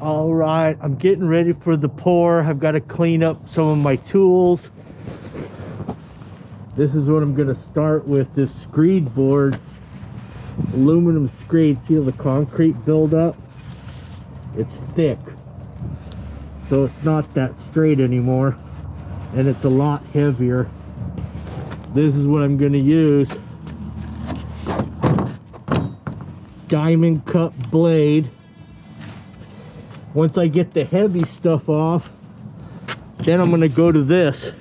All right, I'm getting ready for the pour. I've got to clean up some of my tools. This is what I'm going to start with, this screed board. Aluminum screed. Feel the concrete buildup? It's thick. So it's not that straight anymore. And it's a lot heavier. This is what I'm going to use. Diamond cut blade. Once I get the heavy stuff off, then I'm going to go to this.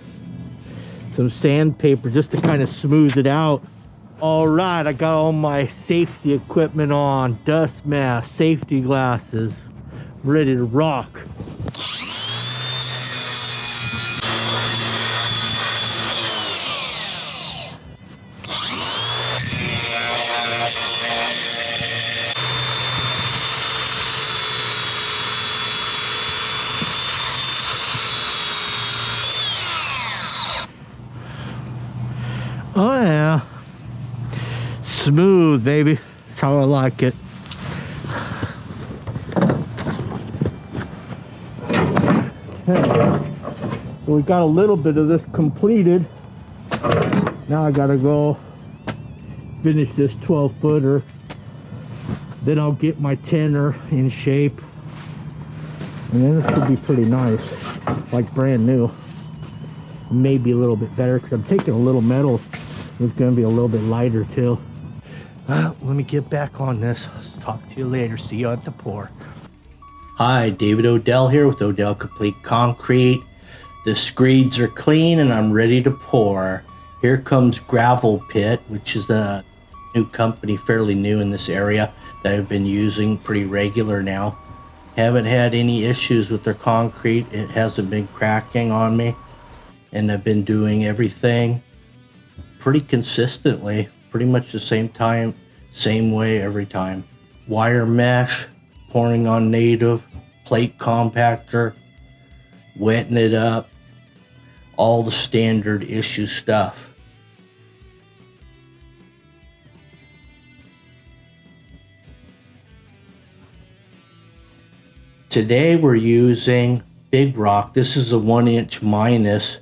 Some sandpaper just to kind of smooth it out. All right, I got all my safety equipment on. Dust mask, safety glasses. I'm ready to rock. Oh yeah, smooth, baby. That's how I like it. Okay, so we got a little bit of this completed. Now I gotta go finish this 12-footer. Then I'll get my tenor in shape, and then this could be pretty nice, like brand new. Maybe a little bit better because I'm taking a little metal. It's going to be a little bit lighter too. Let me get back on this. I'll talk to you later. See you at the pour. Hi, David Odell here with Odell Complete Concrete. The screeds are clean and I'm ready to pour. Here comes Gravel Pit, which is a new company, fairly new in this area, that I've been using pretty regular now. Haven't had any issues with their concrete. It hasn't been cracking on me. And I've been doing everything pretty consistently, pretty much the same time, same way every time. Wire mesh, pouring on native, plate compactor, wetting it up, all the standard issue stuff. Today we're using Big Rock. This is a 1-inch minus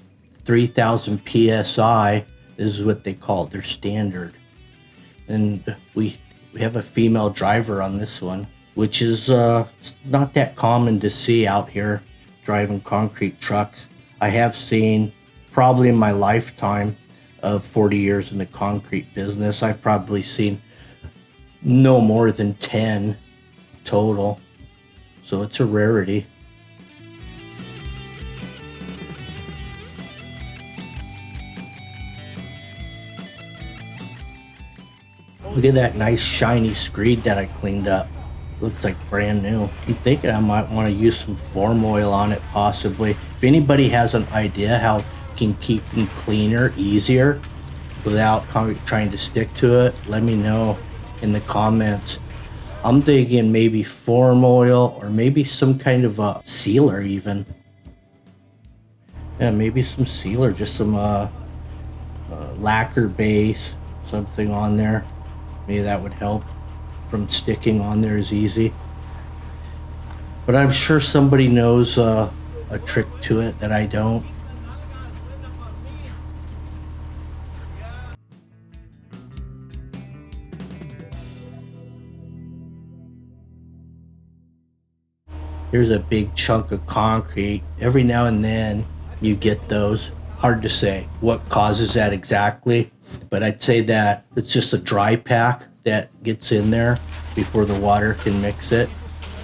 3000 psi. This is what they call it, their standard. And we have a female driver on this one, which is not that common to see out here driving concrete trucks. I have seen, probably in my lifetime of 40 years in the concrete business, I've probably seen no more than 10 total. So it's a rarity. Look at that nice shiny screed that I cleaned up. Looks like brand new. I'm thinking I might want to use some form oil on it possibly. If anybody has an idea how you can keep them cleaner, easier, without trying to stick to it, let me know in the comments. I'm thinking maybe form oil or maybe some kind of a sealer even. Yeah, maybe some sealer, just some lacquer base, something on there. Maybe that would help from sticking on there as easy. But I'm sure somebody knows a trick to it that I don't. Here's a big chunk of concrete. Every now and then you get those. Hard to say what causes that exactly, but I'd say that it's just a dry pack that gets in there before the water can mix it.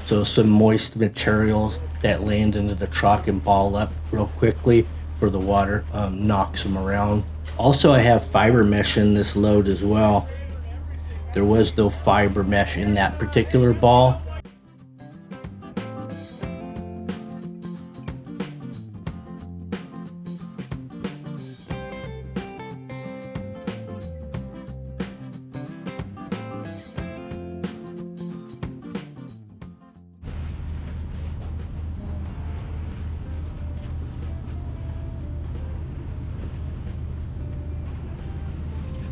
So some moist materials that land into the truck and ball up real quickly for the water knocks them around. Also, I have fiber mesh in this load as well. There was no fiber mesh in that particular ball.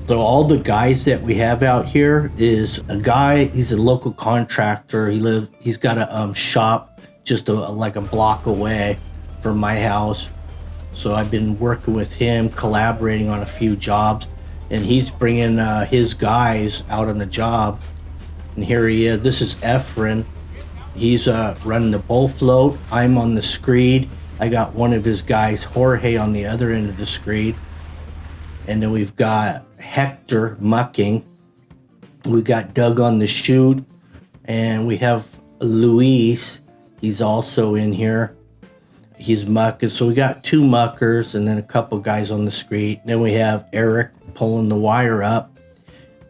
So all the guys that we have out here is a guy, he's a local contractor. He's got a shop just like a block away from my house. So I've been working with him, collaborating on a few jobs, and he's bringing his guys out on the job. And here he is. This is Efren. He's running the bull float. I'm on the screed. I got one of his guys, Jorge, on the other end of the screed. And then we've got Hector mucking. We got Doug on the chute. And we have Luis. He's also in here. He's mucking. So we got 2 muckers and then a couple guys on the screed. Then we have Eric pulling the wire up.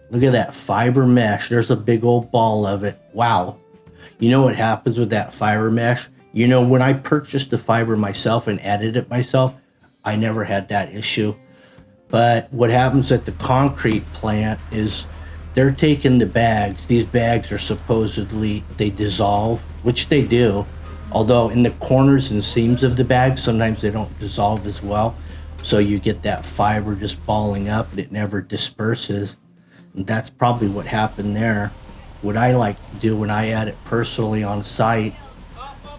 Look at that fiber mesh. There's a big old ball of it. Wow. You know what happens with that fiber mesh? You know, when I purchased the fiber myself and added it myself, I never had that issue. But what happens at the concrete plant is they're taking the bags. These bags are supposedly, they dissolve, which they do. Although in the corners and seams of the bag, sometimes they don't dissolve as well. So you get that fiber just balling up and it never disperses. And that's probably what happened there. What I like to do when I add it personally on site,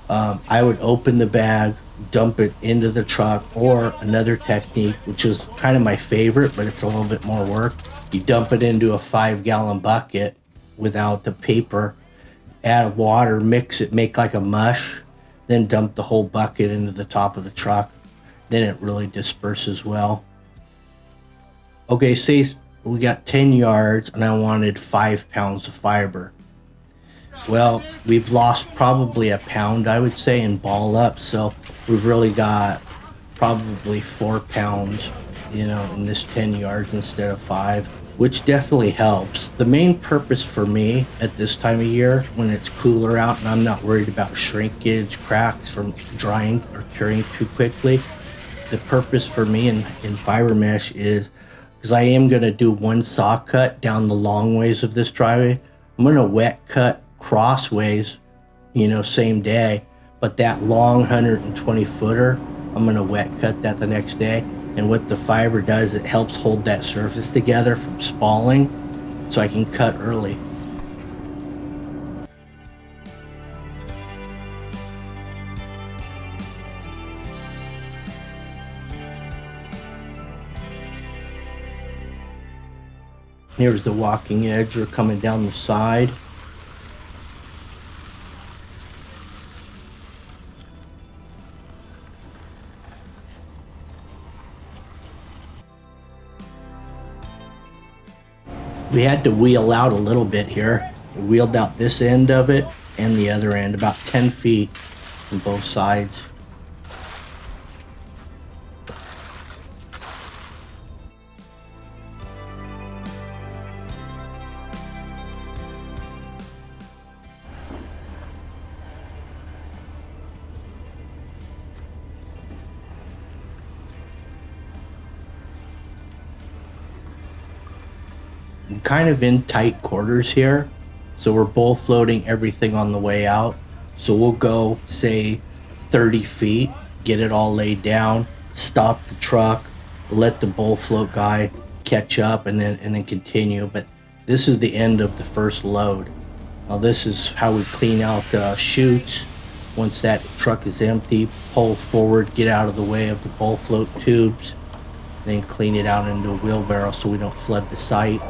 I would open the bag, dump it into the truck, or another technique, which is kind of my favorite, but it's a little bit more work. You dump it into a 5-gallon bucket without the paper, add water, mix it, make like a mush, then dump the whole bucket into the top of the truck. Then it really disperses well. Okay, say we got 10 yards and I wanted 5 pounds of fiber. Well, we've lost probably a pound, I would say, in ball up. So we've really got probably 4 pounds, you know, in this 10 yards instead of 5, which definitely helps. The main purpose for me at this time of year, when it's cooler out and I'm not worried about shrinkage, cracks from drying or curing too quickly, the purpose for me in fiber mesh is, because I am going to do one saw cut down the long ways of this driveway. I'm going to wet cut crossways, you know, same day, but that long 120 footer, I'm going to wet cut that the next day. And what the fiber does, it helps hold that surface together from spalling, so I can cut early. Here's the walking edger coming down the side. We had to wheel out a little bit here. We wheeled out this end of it and the other end, about 10 feet on both sides. I'm kind of in tight quarters here, so we're bull floating everything on the way out. So we'll go, say, 30 feet, get it all laid down, stop the truck, let the bull float guy catch up, and then continue. But this is the end of the first load. Now this is how we clean out the chutes. Once that truck is empty, pull forward, get out of the way of the bull float tubes, then clean it out into a wheelbarrow so we don't flood the site.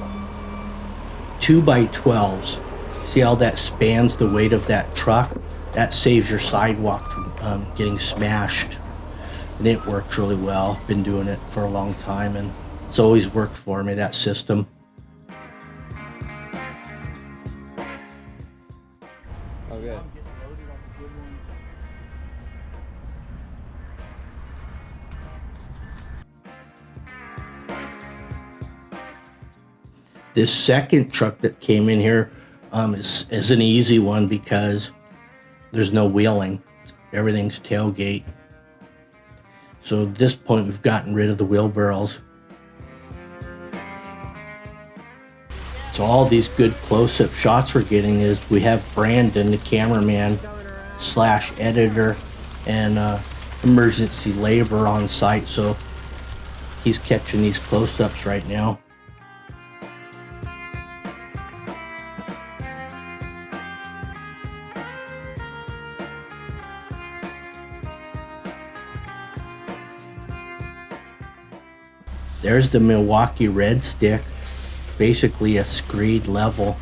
2x12s. See how that spans the weight of that truck? That saves your sidewalk from getting smashed. And it works really well. Been doing it for a long time and it's always worked for me, that system. Okay. This second truck that came in here is an easy one because there's no wheeling. Everything's tailgate. So at this point, we've gotten rid of the wheelbarrows. So all these good close-up shots we're getting is we have Brandon, the cameraman / editor, and emergency labor on site. So he's catching these close-ups right now. There's the Milwaukee red stick, basically a screed level.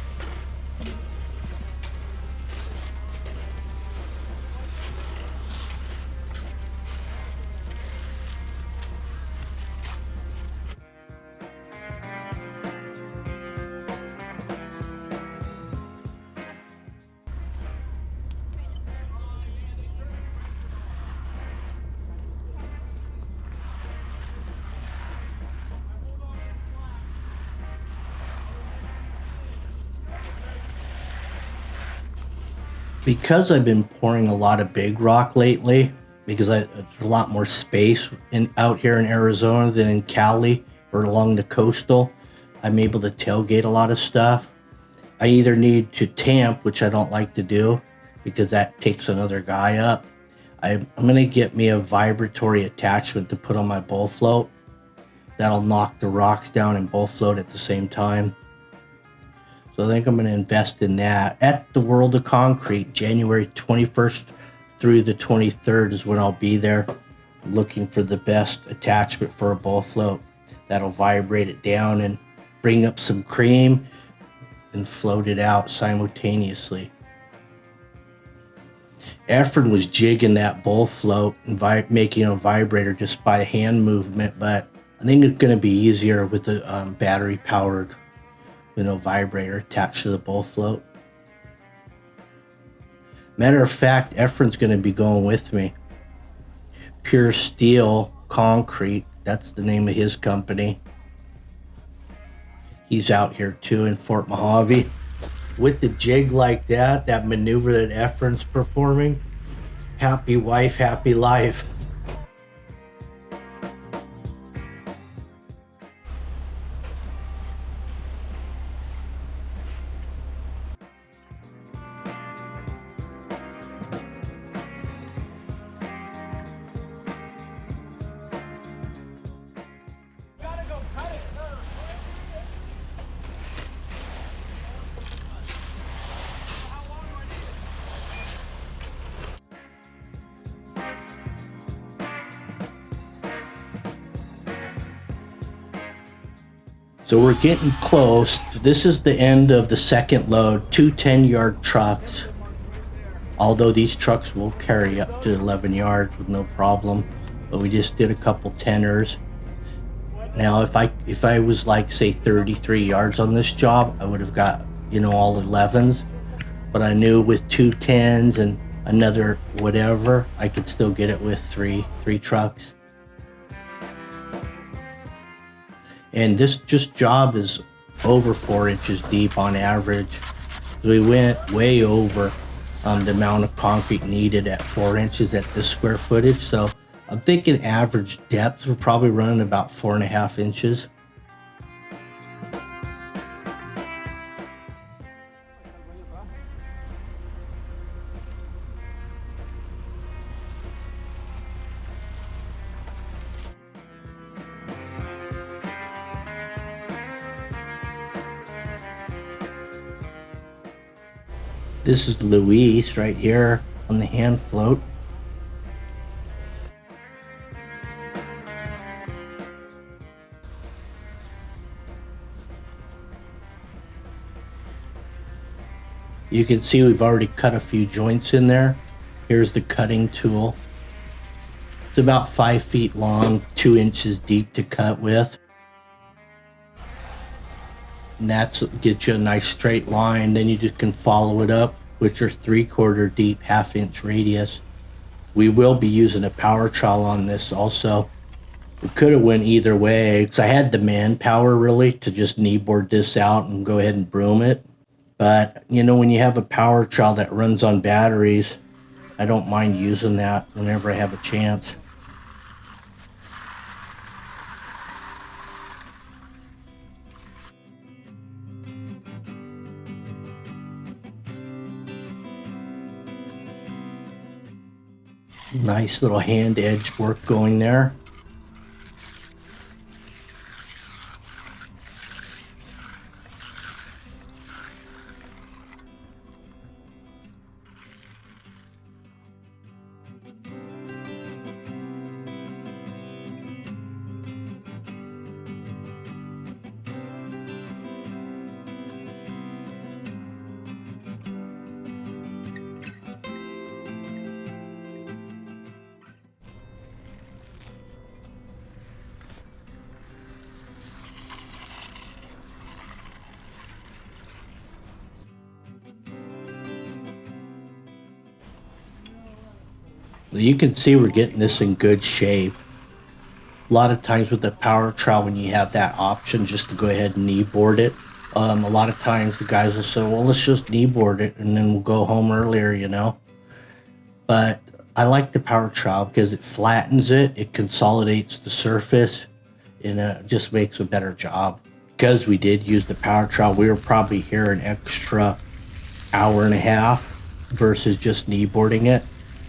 Because I've been pouring a lot of big rock lately, because there's a lot more space out here in Arizona than in Cali or along the coastal, I'm able to tailgate a lot of stuff. I either need to tamp, which I don't like to do because that takes another guy up. I'm going to get me a vibratory attachment to put on my bowl float. That'll knock the rocks down and bowl float at the same time. So I think I'm going to invest in that. At the World of Concrete, January 21st through the 23rd is when I'll be there. I'm looking for the best attachment for a bowl float that'll vibrate it down and bring up some cream and float it out simultaneously. Efren was jigging that bowl float and making a vibrator just by hand movement, but I think it's going to be easier with the battery powered vibrator attached to the bowl float. Matter of fact, Efren's going to be going with me. Pure Steel Concrete, that's the name of his company. He's out here too in Fort Mojave. With the jig like that maneuver that Efren's performing, happy wife, happy life. So we're getting close. This is the end of the second load, two 10-yard trucks. Although these trucks will carry up to 11 yards with no problem. But we just did a couple 10ers. Now if I was like say 33 yards on this job, I would have got, all 11s. But I knew with two 10s and another whatever, I could still get it with three trucks. And this job is over 4 inches deep on average. So we went way over the amount of concrete needed at 4 inches at this square footage. So I'm thinking average depth, we're probably running about 4.5 inches. This is Luis right here on the hand float. You can see we've already cut a few joints in there. Here's the cutting tool. It's about 5 feet long, 2 inches deep to cut with. And that's what gets you a nice straight line. Then you just can follow it up with your 3/4 deep 1/2 inch radius. We will be using a power trowel on this also. We could have went either way because I had the manpower really to just kneeboard this out and go ahead and broom it. But when you have a power trowel that runs on batteries, I don't mind using that whenever I have a chance. Nice little hand edge work going there. You can see we're getting this in good shape. A lot of times with the power trowel, when you have that option just to go ahead and knee board it, a lot of times the guys will say, well, let's just knee board it and then we'll go home earlier, you know. But I like the power trowel because it flattens it, it consolidates the surface, and it just makes a better job. Because we did use the power trowel, we were probably here an extra hour and a half versus just knee boarding it.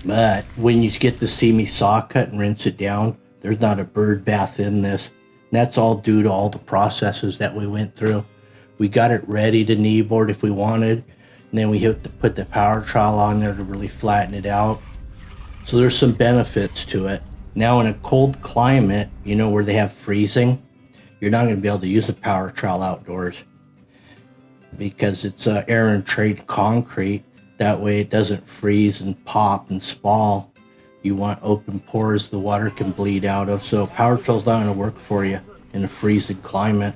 But when you get to see me saw cut and rinse it down, there's not a bird bath in this. And that's all due to all the processes that we went through. We got it ready to knee board if we wanted, and then we put the power trowel on there to really flatten it out. So there's some benefits to it. Now in a cold climate, you know, where they have freezing, you're not going to be able to use a power trowel outdoors because it's air and trade concrete. That way it doesn't freeze and pop and spall. You want open pores the water can bleed out of. So power trowel's not going to work for you in a freezing climate.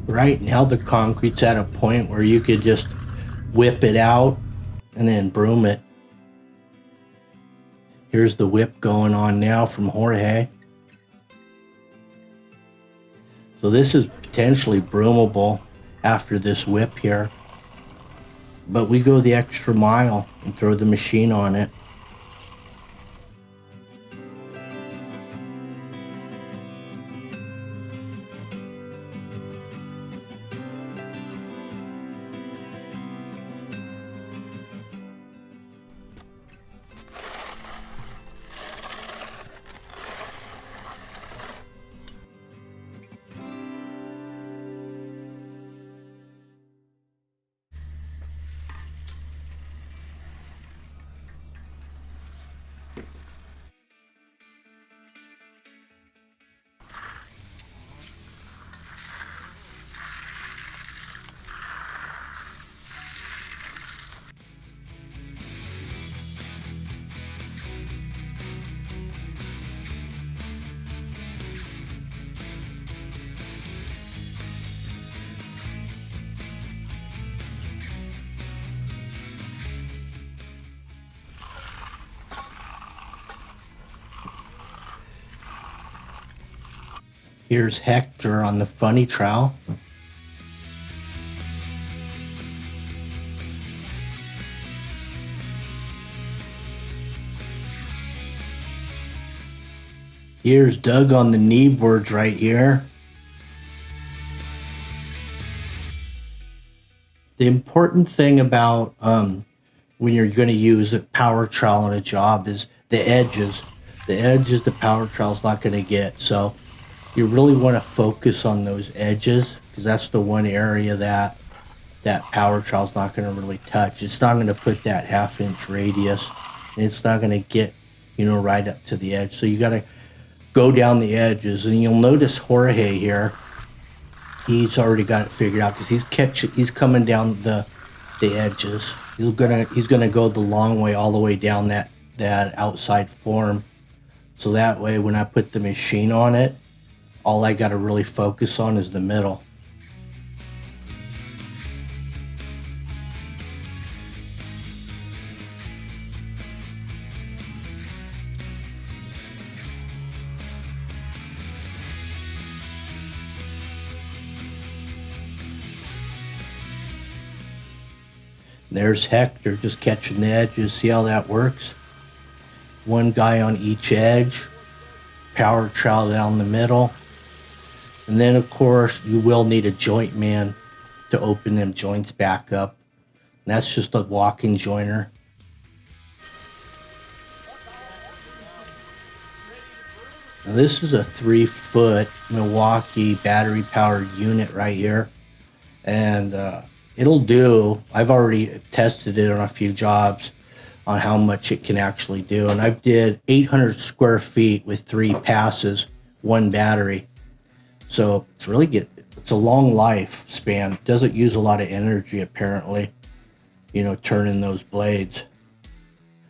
Right now the concrete's at a point where you could just whip it out and then broom it. Here's the whip going on now from Jorge. So this is potentially broomable after this whip here. But we go the extra mile and throw the machine on it. Here's Hector on the funny trowel. Here's Doug on the knee boards right here. The important thing about when you're going to use a power trowel on a job is the edges. The edges the power trowel's not going to get. So you really want to focus on those edges because that's the one area that power trowel's not going to really touch. It's not going to put that 1/2 inch radius, and it's not going to get, you know, right up to the edge. So you got to go down the edges, and you'll notice Jorge here. He's already got it figured out because he's coming down the edges. He's gonna go the long way all the way down that outside form. So that way, when I put the machine on it, all I got to really focus on is the middle. There's Hector just catching the edges. See how that works? One guy on each edge. power trowel down the middle. And then of course you will need a joint man to open them joints back up. And that's just a walking joiner. Now this is a 3-foot Milwaukee battery powered unit right here. And it'll do. I've already tested it on a few jobs on how much it can actually do. And I've did 800 square feet with 3 passes, 1 battery. So it's really good. It's a long lifespan. It doesn't use a lot of energy apparently, turning those blades.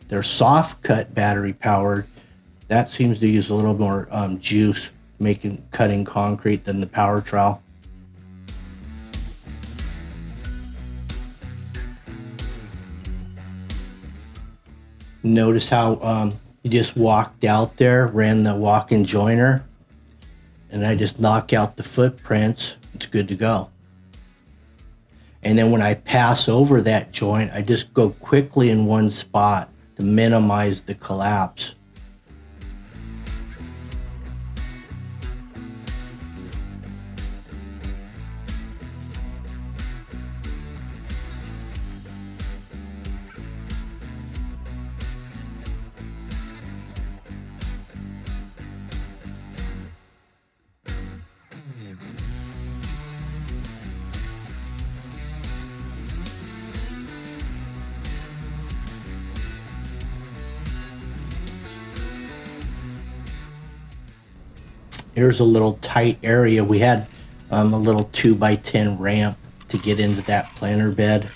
They're soft cut battery powered. That seems to use a little more juice cutting concrete than the power trowel. Notice how you just walked out there, ran the walk-in joiner, and I just knock out the footprints. It's good to go. And then when I pass over that joint, I just go quickly in one spot to minimize the collapse. Here's a little tight area. We had a little 2x10 ramp to get into that planter bed.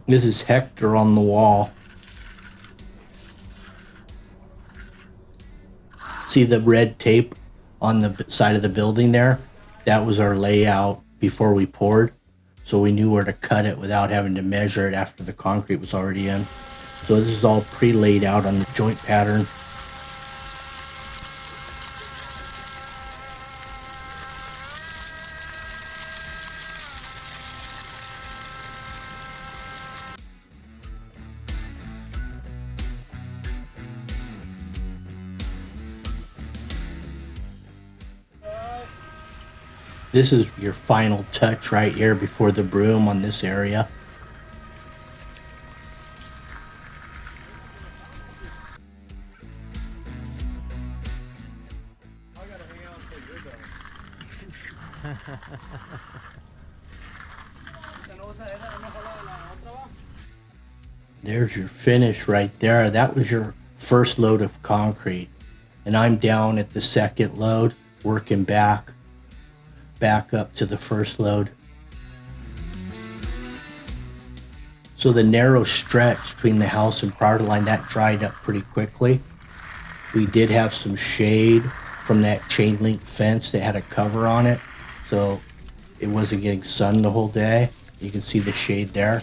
This is Hector on the wall. See the red tape on the side of the building there? That was our layout before we poured. So we knew where to cut it without having to measure it after the concrete was already in. So this is all pre-laid out on the joint pattern. This is your final touch right here before the broom on this area. There's your finish right there. That was your first load of concrete. And I'm down at the second load, working back up to the first load. So the narrow stretch between the house and property line, that dried up pretty quickly. We did have some shade from that chain link fence that had a cover on it, so it wasn't getting sun the whole day. You can see the shade there.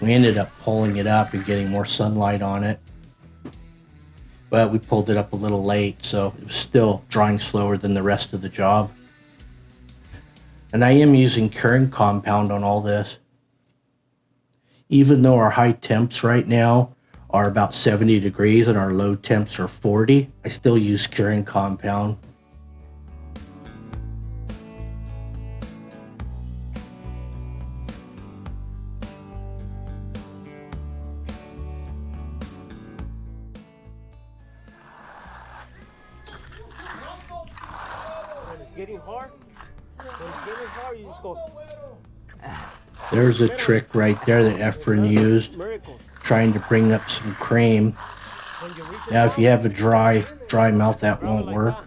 We ended up pulling it up and getting more sunlight on it, but we pulled it up a little late, so it was still drying slower than the rest of the job. And I am using curing compound on all this. Even though our high temps right now are about 70 degrees and our low temps are 40, I still use curing compound. Getting hard. When it's getting hard, you just go. There's a trick right there that Efren used, Miracles. trying to bring up some cream. Now if you have a dry mouth, that won't work.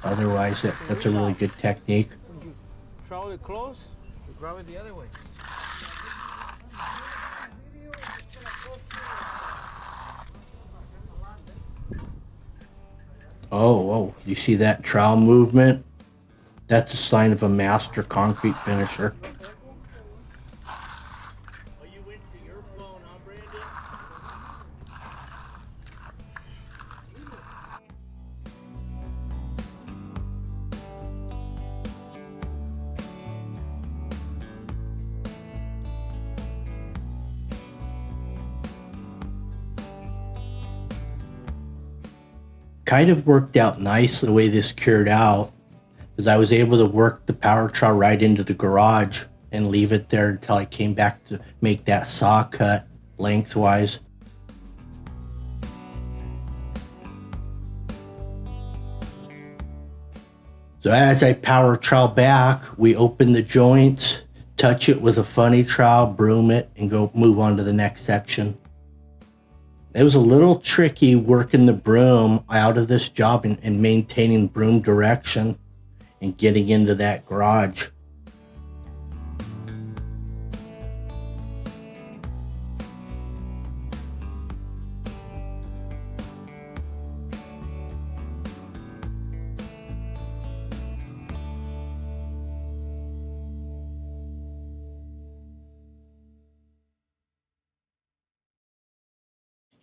Otherwise, that's a really good technique. When you trowel it close, you grab it the other way. Oh, you see that trowel movement? That's a sign of a master concrete finisher. Oh, you went to your phone, huh, Brandon? Kind of worked out nice the way this cured out, because I was able to work the power trowel right into the garage and leave it there until I came back to make that saw cut lengthwise. So as I power trowel back, we open the joints, touch it with a funny trowel, broom it, and go move on to the next section. It was a little tricky working the broom out of this job and maintaining broom direction and getting into that garage.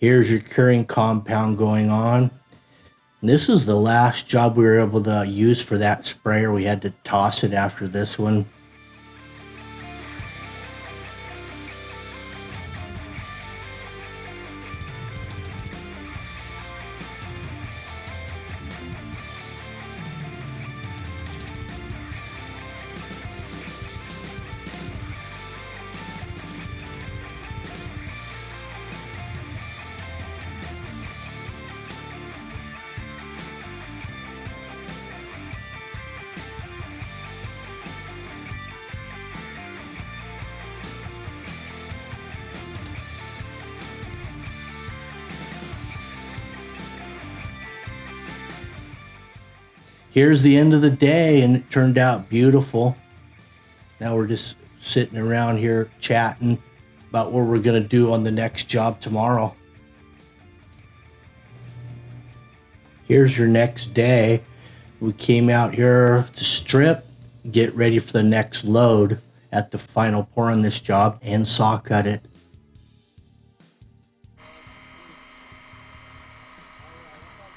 Here's your curing compound going on. And this is the last job we were able to use for that sprayer. We had to toss it after this one. Here's the end of the day, and it turned out beautiful. Now we're just sitting around here chatting about what we're going to do on the next job tomorrow. Here's your next day. We came out here to strip, get ready for the next load at the final pour on this job, and saw cut it.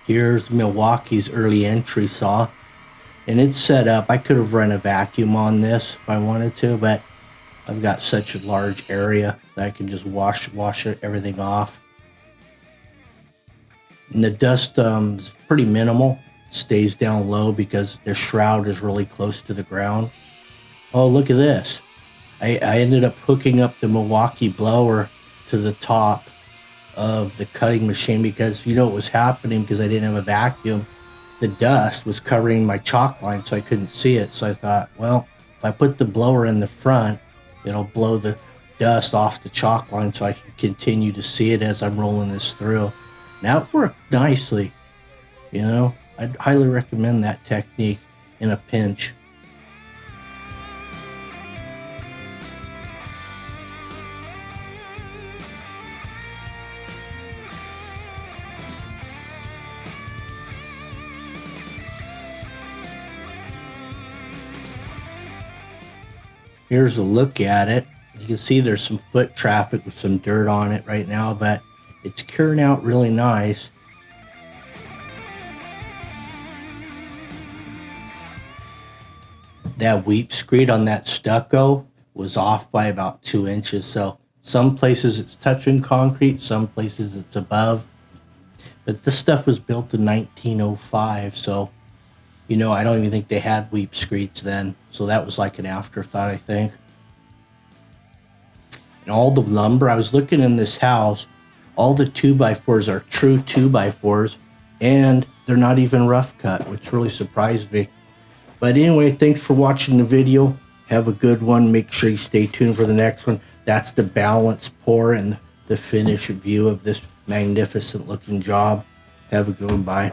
Here's Milwaukee's early entry saw, and it's set up. I could have run a vacuum on this if I wanted to, but I've got such a large area that I can just wash everything off. And the dust is pretty minimal. It stays down low because the shroud is really close to the ground. Oh, look at this. I ended up hooking up the Milwaukee blower to the top of the cutting machine because you know what was happening because I didn't have a vacuum. The dust was covering my chalk line, so I couldn't see it. So I thought, well, if I put the blower in the front, it'll blow the dust off the chalk line so I can continue to see it as I'm rolling this through. Now it worked nicely. You know, I'd highly recommend that technique in a pinch. Here's a look at it. You can see there's some foot traffic with some dirt on it right now, but it's curing out really nice. That weep screed on that stucco was off by about 2 inches. So some places it's touching concrete, some places it's above. But this stuff was built in 1905, so you know, I don't even think they had weep screeds then. So that was like an afterthought, I think. And all the lumber, I was looking in this house, all the 2x4s are true 2x4s, and they're not even rough cut, which really surprised me. But anyway, thanks for watching the video. Have a good one. Make sure you stay tuned for the next one. That's the balance pour and the finished view of this magnificent looking job. Have a good one. Bye.